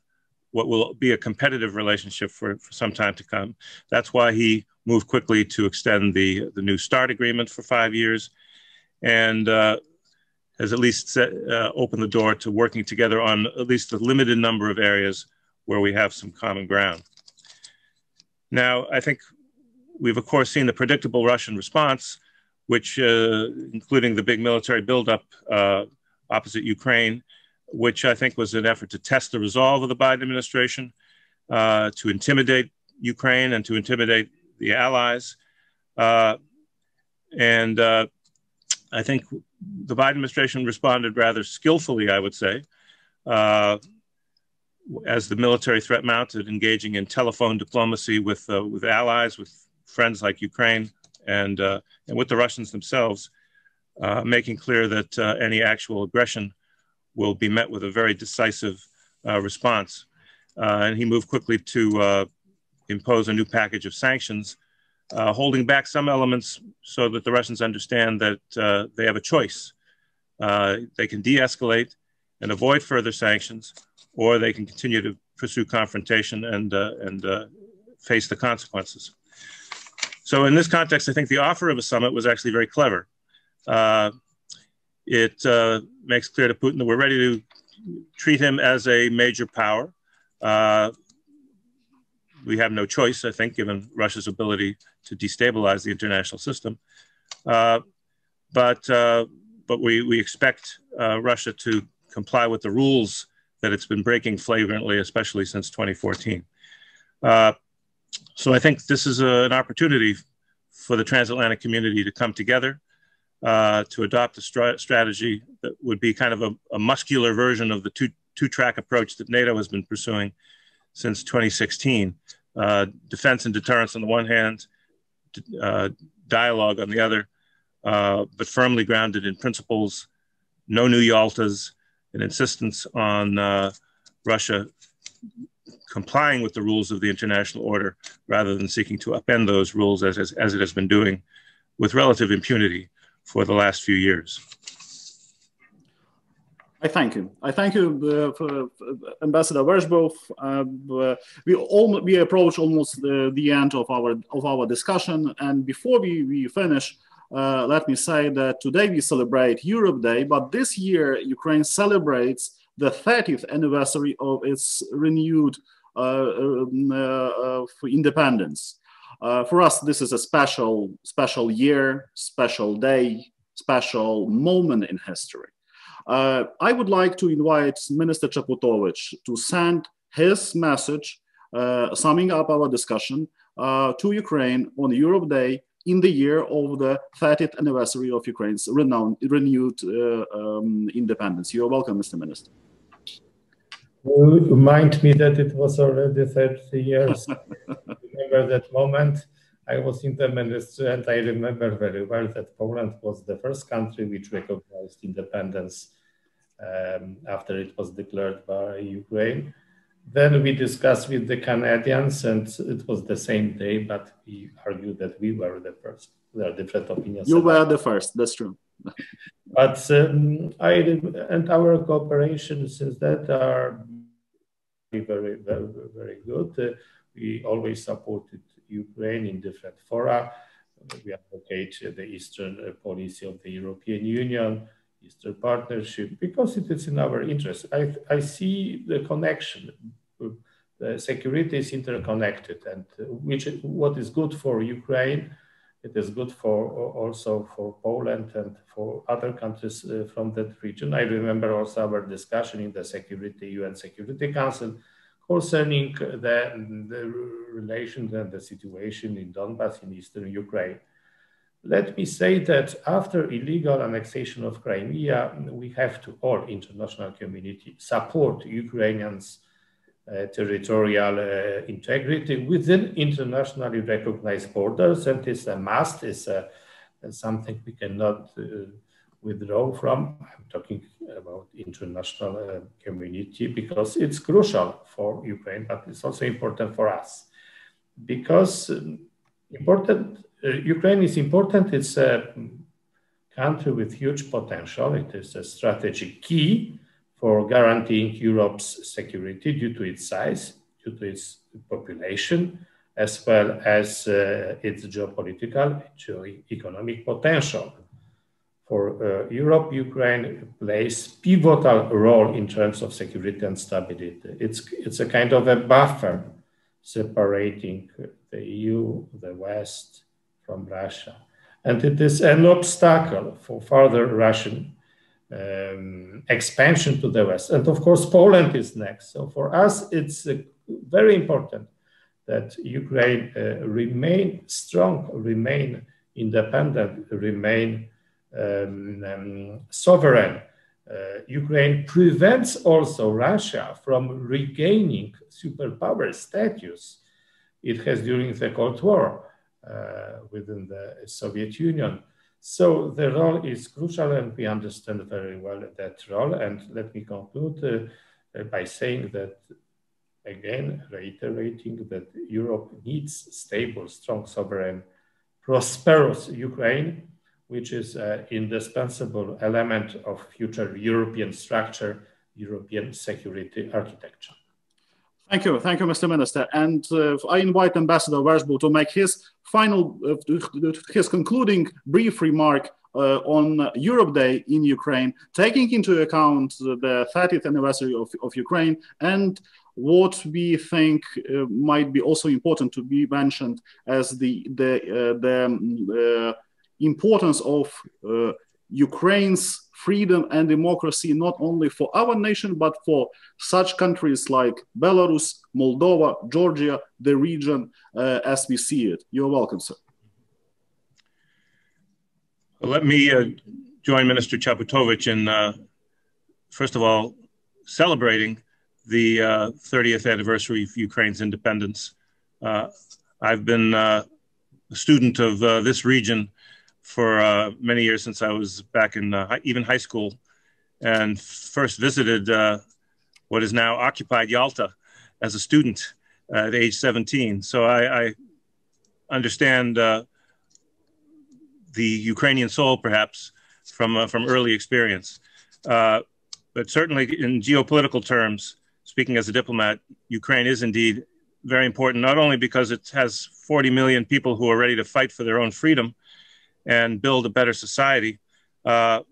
what will be a competitive relationship for some time to come. That's why he moved quickly to extend the New START agreement for 5 years, and has at least opened the door to working together on at least a limited number of areas where we have some common ground. Now, I think we've, of course, seen the predictable Russian response, which, including the big military buildup opposite Ukraine, which I think was an effort to test the resolve of the Biden administration, to intimidate Ukraine and to intimidate the allies. And I think the Biden administration responded rather skillfully, I would say, as the military threat mounted, engaging in telephone diplomacy with allies, with friends like Ukraine, and with the Russians themselves, making clear that any actual aggression will be met with a very decisive response. And he moved quickly to impose a new package of sanctions, holding back some elements so that the Russians understand that they have a choice. They can de-escalate and avoid further sanctions, or they can continue to pursue confrontation and face the consequences. So in this context, I think the offer of a summit was actually very clever. It makes clear to Putin that we're ready to treat him as a major power. We have no choice, I think, given Russia's ability to destabilize the international system. But we expect Russia to comply with the rules that it's been breaking flagrantly, especially since 2014. So I think this is an opportunity for the transatlantic community to come together, to adopt a strategy that would be kind of a muscular version of the two-track approach that NATO has been pursuing since 2016. Defense and deterrence on the one hand, dialogue on the other, but firmly grounded in principles, no new Yaltas, an insistence on Russia complying with the rules of the international order rather than seeking to upend those rules as it has been doing with relative impunity for the last few years. I thank you. I thank you, for Ambassador Vershbow. We approach almost the end of our discussion, and before we finish, let me say that today we celebrate Europe Day, but this year Ukraine celebrates the 30th anniversary of its renewed independence. For us, this is a special year, special day, special moment in history. I would like to invite Minister Czaputowicz to send his message, summing up our discussion, to Ukraine on Europe Day in the year of the 30th anniversary of Ukraine's renewed independence. You're welcome, Mr. Minister. You remind me that it was already 30 years. I remember that moment. I was in the ministry, and I remember very well that Poland was the first country which recognized independence after it was declared by Ukraine. Then we discussed with the Canadians, and it was the same day, but we argued that we were the first. There are different opinions. You were the first, that's true. But and our cooperation since that are very, very, very good. We always supported Ukraine in different fora. We advocate the Eastern policy of the European Union, Eastern Partnership, because it is in our interest. I see the connection. The security is interconnected, and what is good for Ukraine, it is good also for Poland and for other countries from that region. I remember also our discussion in the UN Security Council concerning the relations and the situation in Donbass in eastern Ukraine. Let me say that after illegal annexation of Crimea, we have to, all international community, support Ukrainians' territorial integrity within internationally recognized borders, and it's a must, it's something we cannot withdraw from. I'm talking about international community because it's crucial for Ukraine, but it's also important for us. Because Ukraine is important, it's a country with huge potential. It is a strategic key for guaranteeing Europe's security due to its size, due to its population, as well as its geopolitical, economic potential. For Europe, Ukraine plays pivotal role in terms of security and stability. It's a kind of a buffer separating the EU, the West, from Russia. And it is an obstacle for further Russian expansion to the West. And of course, Poland is next. So for us, it's very important that Ukraine remain strong, remain independent, remain sovereign. Ukraine prevents also Russia from regaining superpower status it has during the Cold War within the Soviet Union. So the role is crucial, and we understand very well that role. And let me conclude by saying that, again, reiterating that Europe needs stable, strong, sovereign, prosperous Ukraine, which is an indispensable element of future European structure, European security architecture. Thank you, Mr. Minister. And I invite Ambassador Vershbow to make his his concluding brief remark on Europe Day in Ukraine, taking into account the 30th anniversary of Ukraine and what we think might be also important to be mentioned as the importance of Ukraine's freedom and democracy, not only for our nation, but for such countries like Belarus, Moldova, Georgia, the region as we see it. You're welcome, sir. Well, let me join Minister Czaputowicz in, first of all, celebrating the 30th anniversary of Ukraine's independence. I've been a student of this region for many years, since I was back in even high school, and first visited what is now occupied Yalta as a student at age 17. So I understand the Ukrainian soul, perhaps, from early experience. But certainly in geopolitical terms, speaking as a diplomat, Ukraine is indeed very important, not only because it has 40 million people who are ready to fight for their own freedom and build a better society, but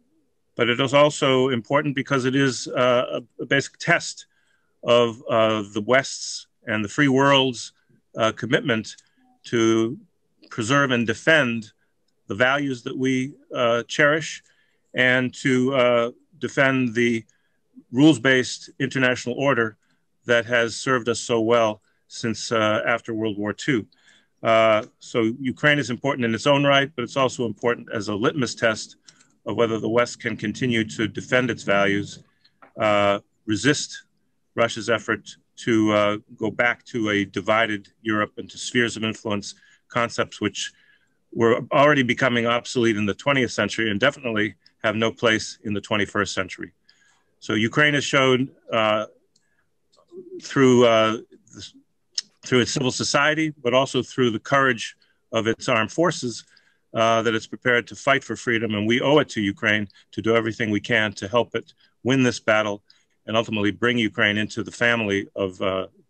it is also important because it is a basic test of the West's and the free world's commitment to preserve and defend the values that we cherish, and to defend the rules-based international order that has served us so well since after World War II. So Ukraine is important in its own right, but it's also important as a litmus test of whether the West can continue to defend its values, resist Russia's effort to go back to a divided Europe and to spheres of influence, concepts which were already becoming obsolete in the 20th century and definitely have no place in the 21st century. So Ukraine has shown through its civil society, but also through the courage of its armed forces, that it's prepared to fight for freedom. And we owe it to Ukraine to do everything we can to help it win this battle and ultimately bring Ukraine into the family of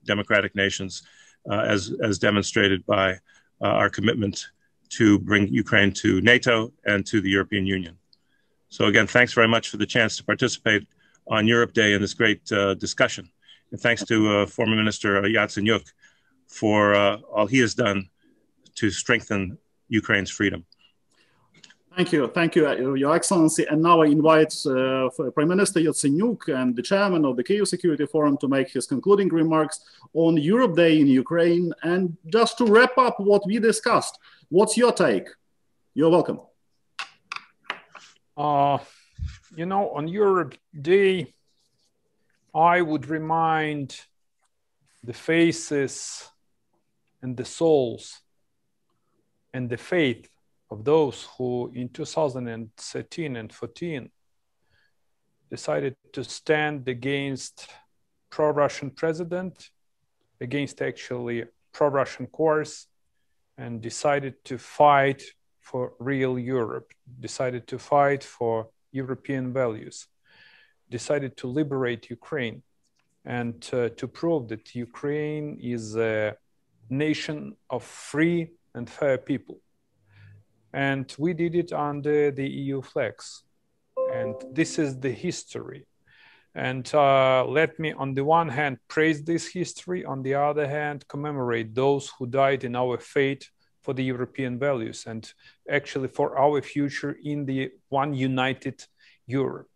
democratic nations, as demonstrated by our commitment to bring Ukraine to NATO and to the European Union. So again, thanks very much for the chance to participate on Europe Day in this great discussion. And thanks to former Minister Yatsenyuk for all he has done to strengthen Ukraine's freedom. Thank you, Your Excellency. And now I invite Prime Minister Yatsenyuk and the chairman of the Kyiv Security Forum to make his concluding remarks on Europe Day in Ukraine. And just to wrap up what we discussed, what's your take? You're welcome. You know, on Europe Day, I would remind the faces and the souls and the faith of those who in 2013 and 14 decided to stand against pro-Russian president, against actually pro-Russian course, and decided to fight for real Europe, decided to fight for European values, decided to liberate Ukraine, and to prove that Ukraine is a nation of free and fair people. And we did it under the EU flags. And this is the history. And let me, on the one hand, praise this history, on the other hand, commemorate those who died in our faith for the European values and actually for our future in the one united Europe.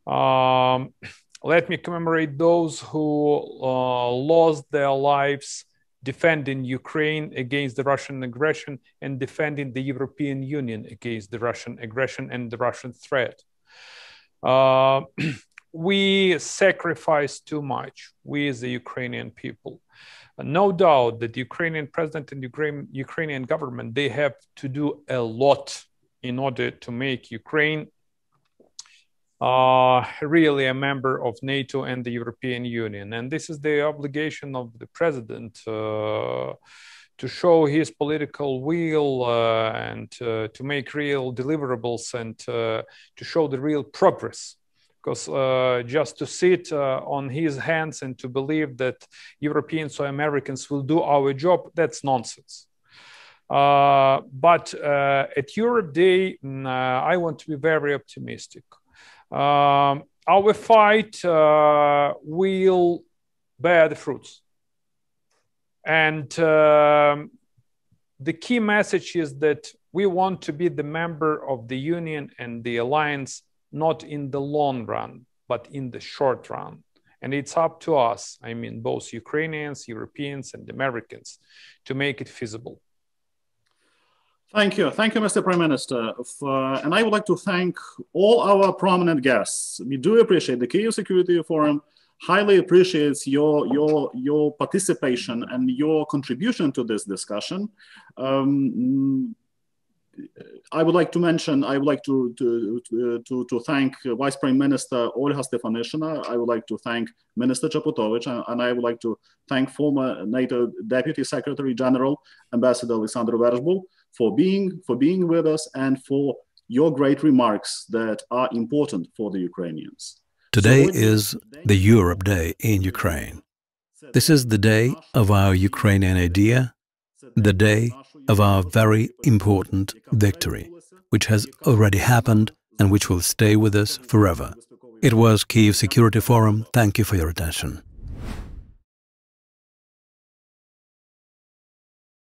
Let me commemorate those who lost their lives defending Ukraine against the Russian aggression and defending the European Union against the Russian aggression and the Russian threat. We sacrificed too much, we as the Ukrainian people. No doubt that the Ukrainian president and the Ukrainian government, they have to do a lot in order to make Ukraine really a member of NATO and the European Union. And this is the obligation of the president to show his political will and to make real deliverables and to show the real progress because just to sit on his hands and to believe that Europeans or Americans will do our job, that's nonsense. But at Europe Day, I want to be very optimistic. Our fight will bear the fruits. And the key message is that we want to be the member of the Union and the alliance, not in the long run, but in the short run. And it's up to us, I mean, both Ukrainians, Europeans, and Americans, to make it feasible. Thank you, Mr. Prime Minister. And I would like to thank all our prominent guests. We do appreciate the Kyiv Security Forum, highly appreciates your participation and your contribution to this discussion. I would like to mention, I would like to thank Vice Prime Minister Olha Stefanishyna. I would like to thank Minister Czaputowicz, and I would like to thank former NATO Deputy Secretary General Ambassador Vershbow for being with us and for your great remarks that are important for the Ukrainians. Today is the Europe Day in Ukraine. This is the day of our Ukrainian idea, the day of our very important victory, which has already happened and which will stay with us forever. It was Kyiv Security Forum. Thank you for your attention.